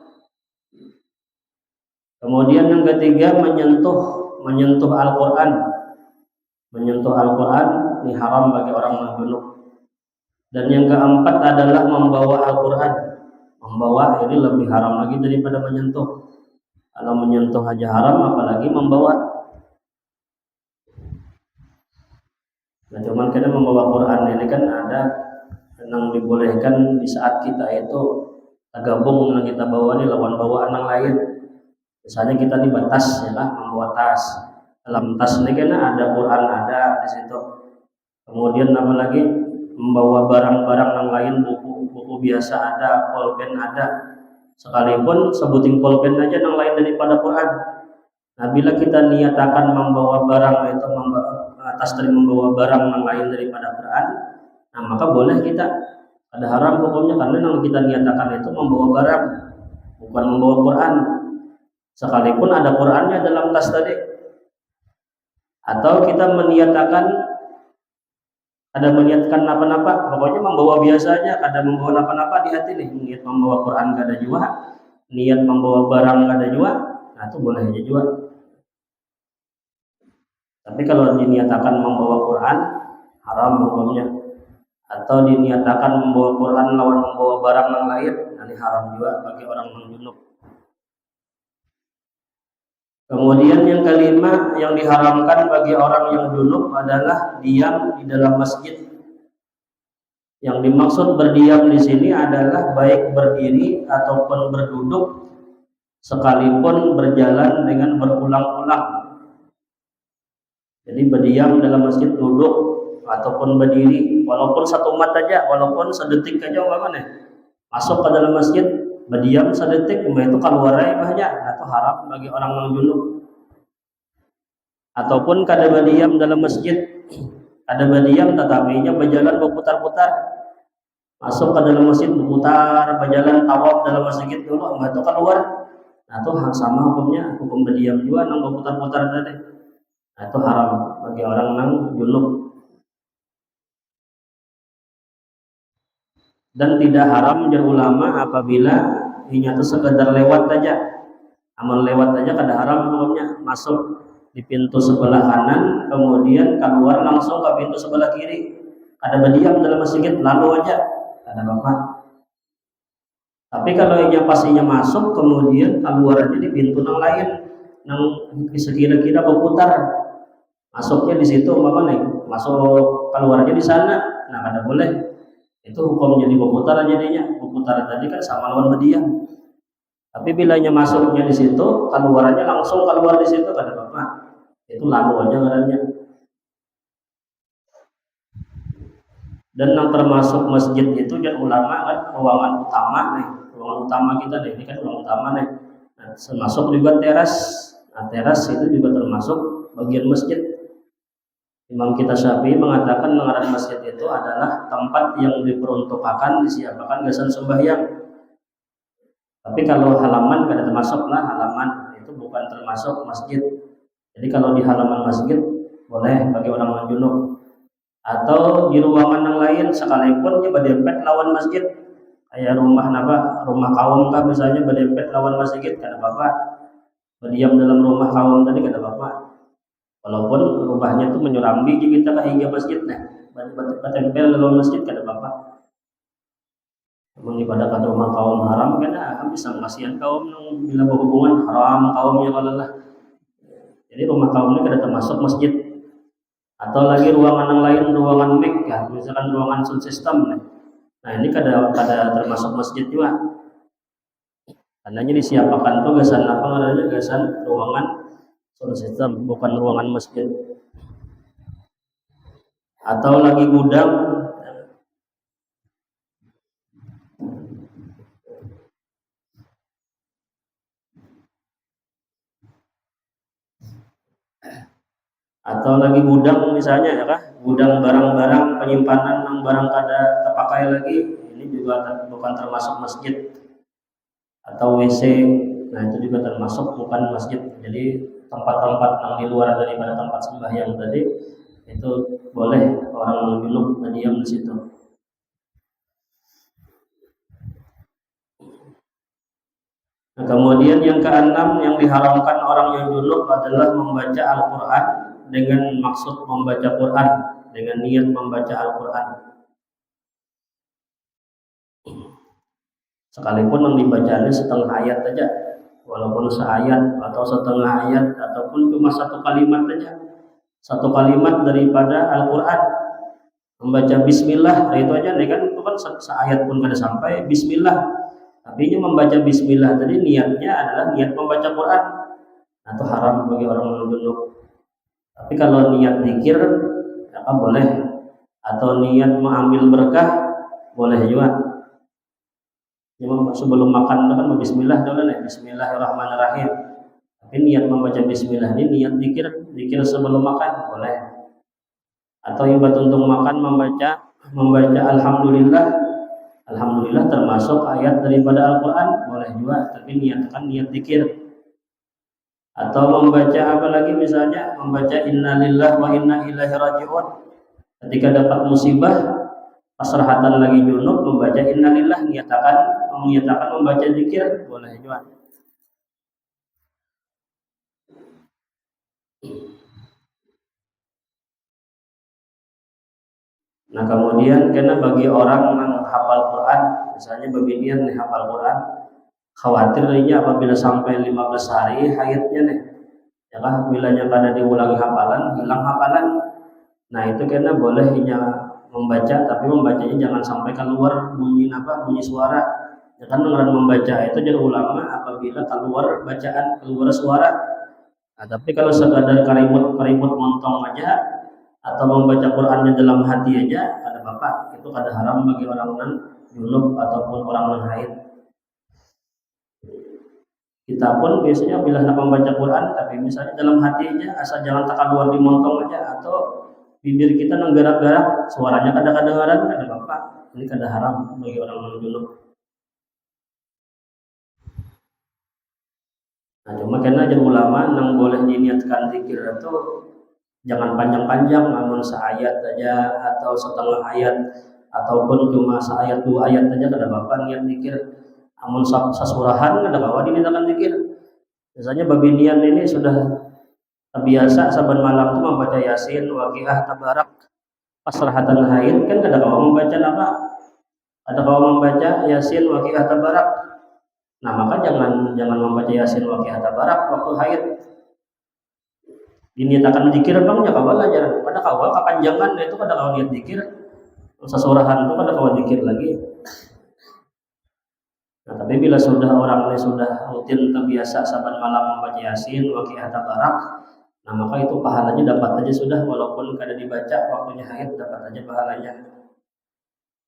Kemudian yang ketiga menyentuh Al-Qur'an. Menyentuh Al-Qur'an ini haram bagi orang yang junub. Dan yang keempat adalah membawa Al-Quran. Membawa ini lebih haram lagi daripada menyentuh. Kalau menyentuh aja haram, apalagi membawa. Nah, cuman karena membawa Quran ini kan ada yang dibolehkan di saat kita itu tergabung dengan kita bawa nih lawan bawaan yang lain. Misalnya kita di batas ya lah, membawa tas. Dalam tas ini kan ada Quran ada di situ. Kemudian apa lagi? Membawa barang-barang yang lain, buku biasa ada, pulpen ada. Sekalipun sebuting pulpen aja yang lain daripada Quran. Nah, bila kita niatakan membawa barang itu atas dari membawa barang yang lain daripada Quran, nah maka boleh kita. Ada haram hukumnya karena yang kita niatakan itu membawa barang, bukan membawa Quran. Sekalipun ada Qurannya dalam tas tadi. Atau kita meniatkan apa-apa, pokoknya membawa biasa aja, kada membawa apa-apa di hati nih, niat membawa Quran kada jua, niat membawa barang kada jua, nah itu boleh aja jua. Tapi kalau diniatakan membawa Quran, haram hukumnya. Atau diniatakan membawa Quran lawan membawa barang yang lain, nah ini haram juga bagi orang yang junub. Kemudian yang kelima yang diharamkan bagi orang yang junub adalah diam di dalam masjid. Yang dimaksud berdiam di sini adalah baik berdiri ataupun berduduk, sekalipun berjalan dengan berulang-ulang. Jadi berdiam dalam masjid, duduk ataupun berdiri, walaupun 1 mat aja, walaupun sedetik aja umpamanya. Masuk ke dalam masjid, berdiam sedetik, itu keluar aja, itu haram bagi orang yang junub. ataupun kada berdiam dalam masjid, kada berdiam tetapi nya berjalan berputar-putar, masuk ke dalam masjid berputar, berjalan tawaf dalam masjid dulu, enggak tuh keluar. Nah itu sama hukumnya, hukum berdiam juga nang berputar-putar tadi. Nah itu haram bagi orang nang junub. Dan tidak haram menjadi ulama apabila ini itu sekedar lewat saja, amal lewat saja kada haram hukumnya, masuk di pintu sebelah kanan kemudian keluar langsung ke pintu sebelah kiri, ada berdiam dalam masjid lalu aja ada apa. Tapi kalau ia pastinya masuk kemudian keluar aja di pintu yang lain yang sekira-kira berputar, masuknya di situ apa nih, masuk keluarnya di sana, nah kada boleh. Itu hukum jadi berputar jadinya, berputar tadi kan sama lawan berdiam. Tapi bilanya masuknya di situ, keluarannya langsung keluar di situ kada apa-apa. Itu lalu aja ngarannya. Dan yang termasuk masjid itu dan ulama kan ruangan utama nih, ruangan utama kita nih, ini kan ruangan utama nih. Nah, termasuk juga teras. Nah, teras itu juga termasuk bagian masjid. Imam kita Syafi'i mengatakan mengarah masjid itu adalah tempat yang diperuntukkan disiapkan gasan sembahyang. Tapi kalau halaman kada termasuk lah, halaman itu bukan termasuk masjid. Jadi kalau di halaman masjid boleh bagi orang junub. Atau di ruangan yang lain sekalipun dia berdempet lawan masjid. Kayak rumah rumah kaum kah misalnya berdempet lawan masjid kada apa-apa. Berdiam dalam rumah kaum tadi kada apa-apa. Walaupun rumahnya itu menyurambi kita ke hingga masjid, nah bertempel dalam masjid kada apa-apa. Memang ibadah pada rumah kaum haram kan akan bisa mengasihan kaum yang bila berhubungan haram kaumnya kalalah. Jadi rumah kaum ini kada termasuk masjid. Atau lagi ruangan yang lain, ruangan mic ya, misalkan ruangan sound system. Nah ini kada termasuk masjid juga. Karena disiapkan tuh gasan apa namanya, gasan ruangan sound system, bukan ruangan masjid. Atau lagi gudang, atau lagi gudang misalnya ya kah, gudang barang-barang penyimpanan yang barang kada terpakai lagi, ini juga bukan termasuk masjid. Atau WC, nah itu juga termasuk bukan masjid. Jadi tempat-tempat yang di luar daripada tempat sembahyang tadi itu boleh orang junub berdiam di situ. Nah, kemudian yang keenam yang diharamkan orang yang junub adalah membaca Al-Quran dengan maksud membaca Quran, dengan niat membaca Al-Quran. Sekalipun yang dibacanya setengah ayat saja, walaupun seayat atau setengah ayat ataupun cuma satu kalimat saja, satu kalimat daripada Al-Quran, membaca Bismillah, nah itu aja nih kan, itu kan seayat pun kada sampai Bismillah, tapi ini membaca Bismillah tadi niatnya adalah niat membaca Quran, atau haram bagi orang junub. Tapi kalau niat zikir ya boleh, atau niat mengambil berkah boleh juga. Cuma sebelum makan itu kan Bismillah dulu nih, Bismillahirrahmanirrahim. Tapi niat membaca Bismillah ini niat zikir sebelum makan boleh. Atau ibadah untuk makan membaca Alhamdulillah termasuk ayat daripada Al-Quran boleh juga, tapi niatkan niat zikir. Atau membaca apa lagi misalnya membaca innalillahi wa inna ilaihi raji'un ketika dapat musibah pasrahatan lagi junub, membaca innalillah, menyatakan membaca zikir boleh juga. Nah kemudian karena bagi orang yang hafal Quran, misalnya beginian nih hafal Quran, khawatirnya apabila sampai 15 hari haidnya nih, ya kan bilanya pada diulangi hafalan, hilang hafalan. Nah itu karena bolehnya membaca, tapi membacanya jangan sampai keluar bunyi suara. Ya kan membaca itu jadi ulama apabila keluar bacaan, keluar suara. Nah, tapi kalau sekadar karimut montong aja atau membaca Qur'annya dalam hati aja ada apa-apa, itu kada haram bagi orang junub ataupun orang haid. Kita pun biasanya bila hendak membaca Quran, tapi misalnya dalam hatinya asal jangan tak keluar di montong aja, atau bibir kita menggerak-gerak, suaranya kadang-kadang ada bapak, ini kada haram bagi orang non junub. Nah, cuma karena ajar ulama nang boleh diniatkan zikir itu jangan panjang-panjang, namun seayat aja atau setengah ayat, ataupun cuma seayat 2 ayat aja kada bapak niat zikir. Namun sasurahan kada bawa diniatkan zikir. Biasanya babinian ini sudah terbiasa saban malam itu membaca Yasin, Waqiah, Tabarak, Pasrahatan Haid, kan kada kawa membaca apa? Ada kawa membaca Yasin, Waqiah, Tabarak. Nah, maka jangan membaca Yasin, Waqiah, Tabarak waktu haid. Diniatakan zikir bang ya kawa aja. Pada kawa kepanjangan itu kada kawa niat zikir. Sasurahan itu kada kawa zikir lagi. Nah, tapi bila sudah orang ini sudah rutin terbiasa saban malam membaca Yasin, Waqiah, Tabarak, nah maka itu pahalanya dapat aja sudah, walaupun kada dibaca waktunya haid dapat aja pahalanya.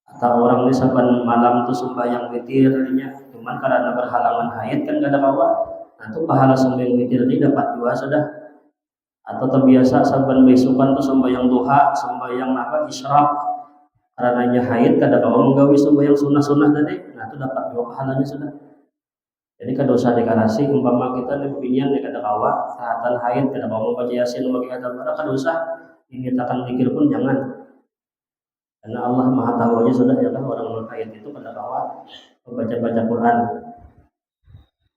Atau orang ini saban malam tuh sembahyang witirnya, cuman karena berhalangan haid kan kada kawa, nah itu pahala sembahyang witir ini dapat juga sudah. Atau terbiasa saban besokan tuh sembahyang duha, sembahyang isyraq, karenanya haid kada kawa menggawi sembahyang sunah-sunah tadi, nah itu dapat dua pahalanya sudah. Jadi kada usah deklarasi, umpama kita di opinian kada kawa sahatan haid, kada kawa membaca Yasin, Waqiah, Tabarak, kada usah diniatakan zikir pun jangan. Karena Allah Maha tahu aja sudah ya orang non haid itu kada kawa membaca Quran.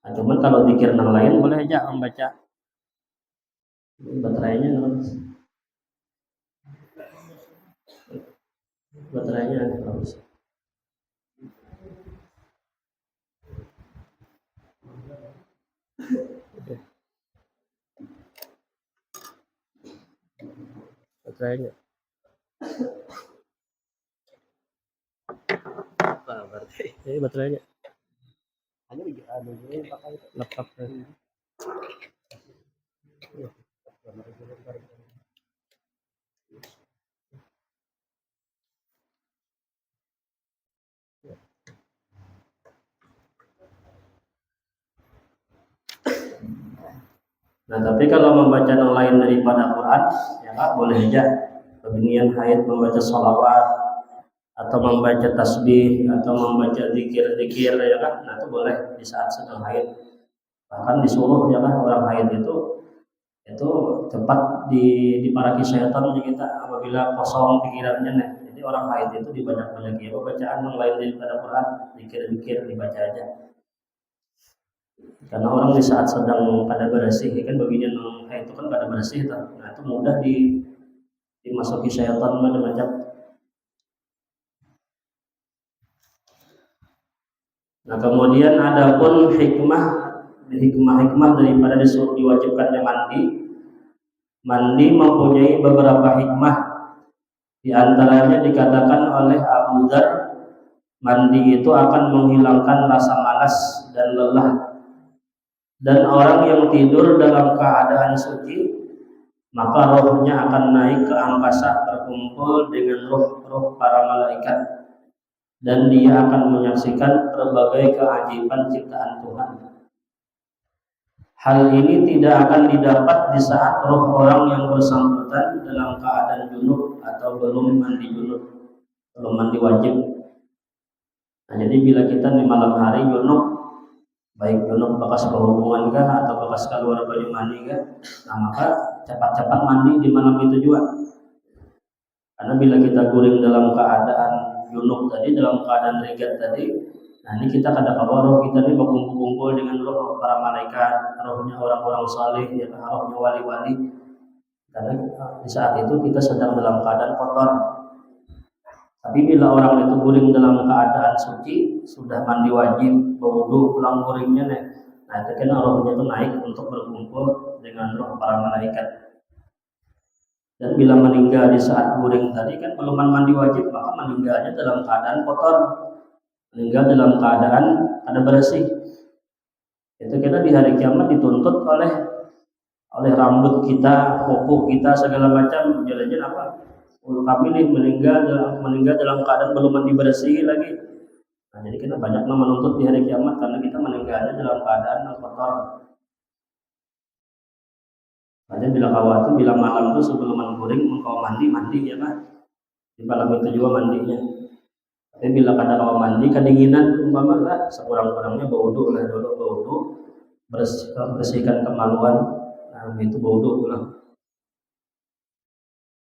Nah, cuman kalau zikir yang lain boleh aja membaca. Baterainya bagus. Baterainya apa berarti? Baterainya hanya ada pakai laptop. Nah, tapi kalau membaca yang lain daripada Quran, ya Kak, boleh aja. Kebinian haid membaca sholawat, atau membaca tasbih, atau membaca zikir-zikir, ya Kak. Nah, itu boleh di saat sedang haid. Bahkan disuruh ya Kak, orang haid itu cepat diparaki syaitan kita apabila kosong pikirannya. Nah, jadi orang haid itu dibanyak-banyak bacaan yang lain daripada Quran, zikir-zikir dibaca aja. Karena orang di saat sedang pada bersih, kan bagian haid itu kan pada bersih, nah itu mudah dimasuki syaitan macam-macam. Nah, kemudian ada pun hikmah daripada diwajibkannya mandi mempunyai beberapa hikmah. Di antaranya dikatakan oleh Abu Dzar, mandi itu akan menghilangkan rasa malas dan lelah. Dan orang yang tidur dalam keadaan suci, maka rohnya akan naik ke angkasa berkumpul dengan roh-roh para malaikat, dan dia akan menyaksikan berbagai keajaiban ciptaan Tuhan. Hal ini tidak akan didapat di saat roh orang yang bersangkutan dalam keadaan junub atau belum mandi junub, belum mandi wajib. Nah, jadi bila kita di malam hari junub, baik junub bekas berhubungan kah atau bekas keluar baju mandi kah, nah maka cepat-cepat mandi di malam itu juga. Karena bila kita guling dalam keadaan junub tadi, dalam keadaan regat tadi, nah ini kita kada kawa roh kita ini berkumpul dengan roh para malaikat, rohnya orang-orang saleh, ya, rohnya wali-wali. Karena di saat itu kita sedang dalam keadaan kotor. Tapi bila orang itu guling dalam keadaan suci, sudah mandi wajib, berwudu, pulang guringnya, nah itu kan rohnya itu naik untuk berkumpul dengan roh para malaikat. Dan bila meninggal di saat guring tadi kan belum mandi wajib, maka meninggalnya dalam keadaan kotor, meninggal dalam keadaan ada bersih. Itu kita di hari kiamat dituntut oleh rambut kita, kuku kita, segala macam, jalan-jalan apa? Kami nih meninggal dalam keadaan belum mandi bersih lagi. Nah, jadi kita banyak menuntut di hari kiamat karena kita meninggalnya dalam keadaan yang kotor. Makanya bila kawat bila malam itu sebelum mengguring engkau mandi ya kan. Di malam itu juga mandinya. Tapi bila kada kau mandi kedinginan umpama lah sekurang-kurangnya berwudu lah dulu berwudu bersihkan kemaluan. Nah, itu berwudu lah.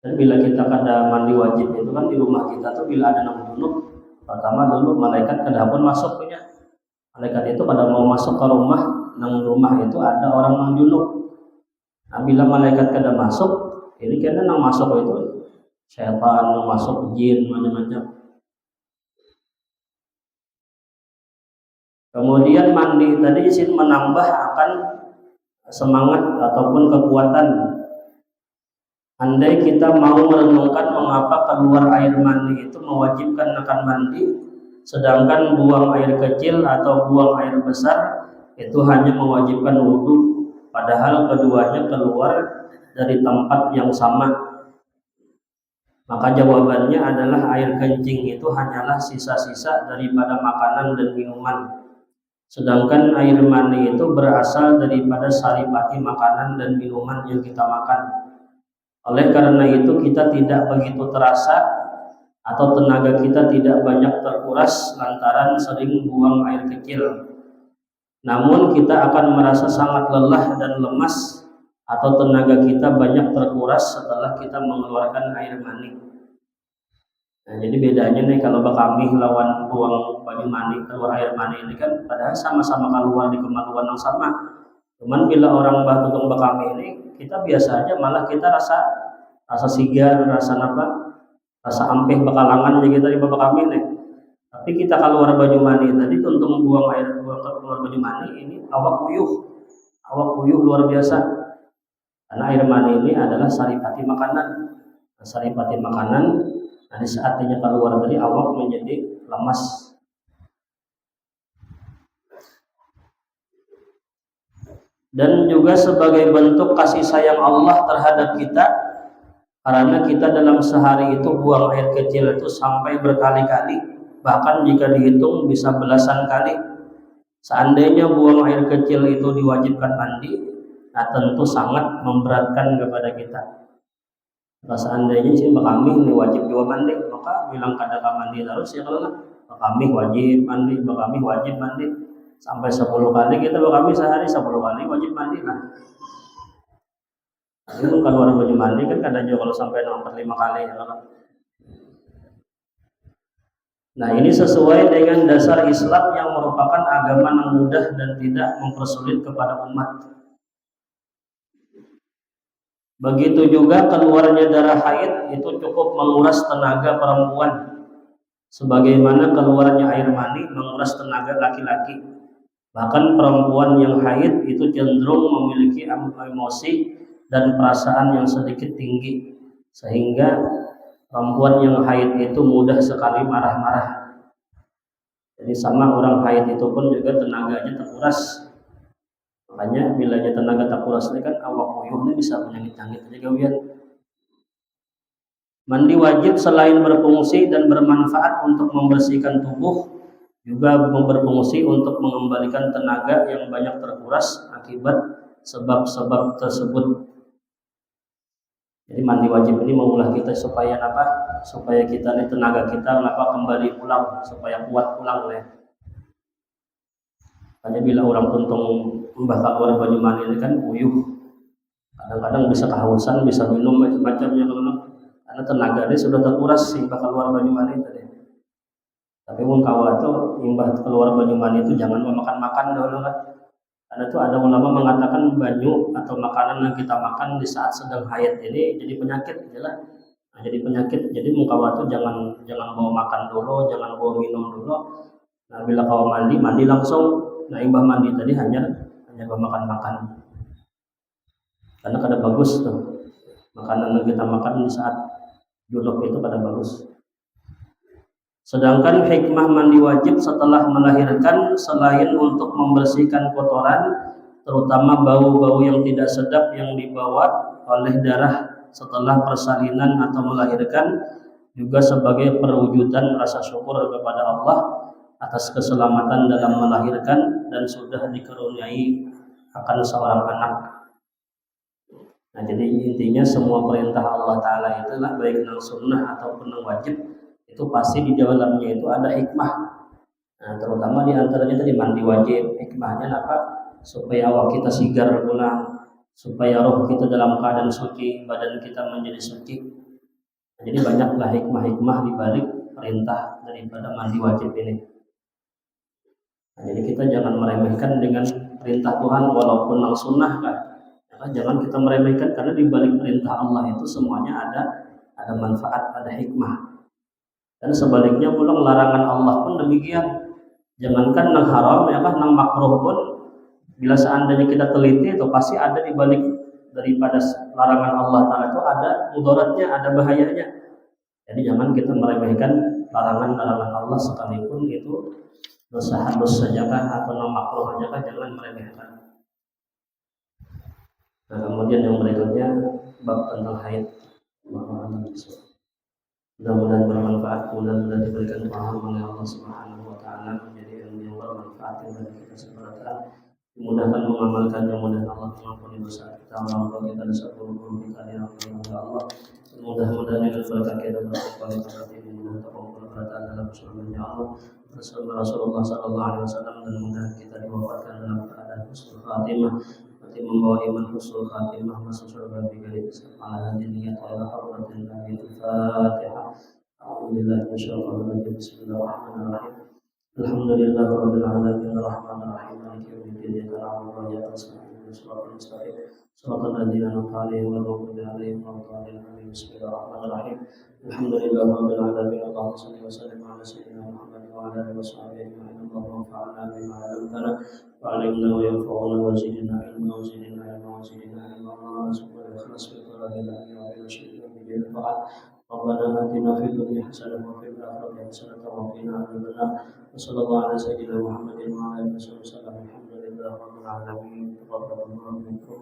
Dan bila kita kada mandi wajib itu kan di rumah kita tuh bila ada nang junub pertama dulu malaikat kada pun masuk punya. Malaikat itu pada mau masuk ke rumah nang rumah itu ada orang nang junub. Nah, bila malaikat kada masuk, ini kena nang masuk itu setan, nang masuk jin, macam-macam. Kemudian mandi tadi isin menambah akan semangat ataupun kekuatan. Andai kita mau merenungkan mengapa keluar air mani itu mewajibkan akan mandi, sedangkan buang air kecil atau buang air besar itu hanya mewajibkan wudhu. Padahal keduanya keluar dari tempat yang sama. Maka jawabannya adalah air kencing itu hanyalah sisa-sisa daripada makanan dan minuman. Sedangkan air mani itu berasal daripada saripati makanan dan minuman yang kita makan. Oleh karena itu kita tidak begitu terasa atau tenaga kita tidak banyak terkuras lantaran sering buang air kecil. Namun kita akan merasa sangat lelah dan lemas atau tenaga kita banyak terkuras setelah kita mengeluarkan air mani. Nah, jadi bedanya nih kalau bakami lawan buang baju mani keluar air mani ini kan padahal sama-sama keluar di kemaluan yang sama. Cuman bila orang tutung bakami ini kita biasa aja malah kita rasa sigar, rasa ampeh bakalangan aja kita di bakami nih. Tapi kita keluar baju mani tadi untuk buang air keluar baju mani ini awak puyuh luar biasa. Karena air mani ini adalah saripati makanan. Saripati makanan, nah di saat dia keluar tadi awak menjadi lemas. Dan juga sebagai bentuk kasih sayang Allah terhadap kita, karena kita dalam sehari itu buang air kecil itu sampai berkali-kali. Bahkan jika dihitung bisa belasan kali. Seandainya buang air kecil itu diwajibkan mandi, nah tentu sangat memberatkan kepada kita. Nah, seandainya sih kami ini wajib juga mandi, maka bilang kada mandi terus ya kalau kami wajib mandi sampai 10 kali kita kami sehari 10 kali wajib mandi lah. Itu kalau orang wajib mandi kan kada juga kalau sampai 4-5 kali ya kan. Nah, ini sesuai dengan dasar Islam yang merupakan agama yang mudah dan tidak mempersulit kepada umat. Begitu juga keluarnya darah haid itu cukup menguras tenaga perempuan, sebagaimana keluarnya air mani menguras tenaga laki-laki. Bahkan perempuan yang haid itu cenderung memiliki emosi dan perasaan yang sedikit tinggi, sehingga perempuan yang haid itu mudah sekali marah-marah. Jadi sama orang haid itu pun juga tenaganya terkuras. Makanya bila tenaga terkuras ini kan awak puyuh ini bisa menyangit-nyangit aja gawian. Mandi wajib selain berfungsi dan bermanfaat untuk membersihkan tubuh, juga berfungsi untuk mengembalikan tenaga yang banyak terkuras akibat sebab-sebab tersebut. Jadi mandi wajib ini mengulah kita supaya apa? Supaya kita nih tenaga kita kembali pulang, supaya kuat pulang ya. Hanya bila orang tuntung membakar keluar baju mani ini kan puyuh. Kadang-kadang bisa kehausan, bisa minum macam-macamnya karena tenaga dia sudah terkuras imbah keluar baju mani tadi. Tapi pun kawat itu imbah keluar baju mani itu jangan memakan-makan dulu kan. Karena itu ada ulama mengatakan baju atau makanan yang kita makan di saat sedang haid ini jadi penyakit, jelas. Nah, jadi penyakit. Jadi muka waktu jangan bawa makan dulu, jangan bawa minum dulu. Nah, bila kau mandi langsung. Nah, imbah mandi tadi hanya bawa makan. Karena kada bagus tuh makanan yang kita makan di saat junub itu kada bagus. Sedangkan hikmah mandi wajib setelah melahirkan selain untuk membersihkan kotoran, terutama bau-bau yang tidak sedap yang dibawa oleh darah setelah persalinan atau melahirkan, juga sebagai perwujudan rasa syukur kepada Allah atas keselamatan dalam melahirkan dan sudah dikaruniai akan seorang anak. Nah, jadi intinya semua perintah Allah Ta'ala itulah baik yang sunnah ataupun yang wajib itu pasti di dalamnya itu ada hikmah. Nah, terutama di antaranya tadi mandi wajib, hikmahnya apa? Supaya awak kita sigar pulang, supaya roh kita dalam keadaan suci, badan kita menjadi suci. Nah, jadi banyaklah hikmah-hikmah di balik perintah daripada mandi wajib ini. Nah, jadi kita jangan meremehkan dengan perintah Tuhan walaupun yang sunnah kan. Jangan kita meremehkan karena di balik perintah Allah itu semuanya ada manfaat, ada hikmah. Dan sebaliknya pula larangan Allah pun demikian. Jangankan nang haram ya kan, nang makruh pun bila seandainya kita teliti itu pasti ada di balik daripada larangan Allah Ta'ala itu ada mudaratnya, ada bahayanya. Jadi jangan kita meremehkan larangan-larangan Allah sekalipun itu dosa halus saja kah atau nang makruh saja kah, jangan meremehkan. Nah, kemudian yang berikutnya bab tentang haid. Mudah-mudahan bermanfaat, mudah-mudahan diberikan paham oleh Allah Subhanahu wa Ta'ala, menjadi ilmu yang bermanfaat bagi kita semua. Dimudahkan mengamalkannya, mudah Allah mengampuni dosa kita, mengampuni kita dosa buruk kita, diampuni oleh Allah. Mudah-mudahan dengan berkat kita berkualitas hati, mudah terkumpul berada dalam surga-Nya Allah. Rasulullah Sallallahu Alaihi Wasallam, dan mudah kita diwafatkan dalam keadaan husnul khatimah, membawa iman husnul khatimah masuk surga bighairi hisab. Ala hadhihi wa ila hadratin Nabi Al-Fatihah. Alhamdulillah insyaallah. Bismillahirrahmanirrahim. Alhamdulillah rabbil alamin arrahmanir rahim maliki yaumiddin iyyaka na'budu wa iyyaka nasta'in ihdinas mustaqim shiratal ladzina an'amta 'alaihim ghairil maghdubi 'alaihim waladdallin. Bismillahirrahmanirrahim. Alhamdulillah rabbil alamin Allahumma shalli wa sallim ala sayyidina Muhammad wa ala alihi wa sahbihi ajma'in. Allahumma fa'alna bima 'allamtana wa 'allimna wa yanfa'una wa zidna ilma wa zidna ilma wa zidna ilma. Allahumma subhanahu wa ta'ala la ilaha illa anta astaghfiruka wa atubu ilaik. ربنا آتنا في الدنيا حسنة وفي الآخرة حسنة وقنا عذاب النار. وصلى الله على سيدنا محمد وعلى آله وصحبه وسلم. الحمد لله رب العالمين. تقبل الله منكم.